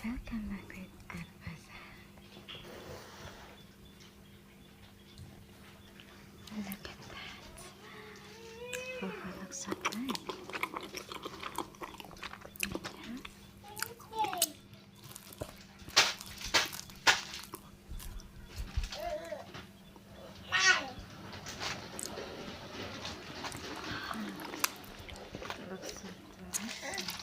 Welcome back with Arpasa. Look at that. Papa looks so good. Looks so delicious.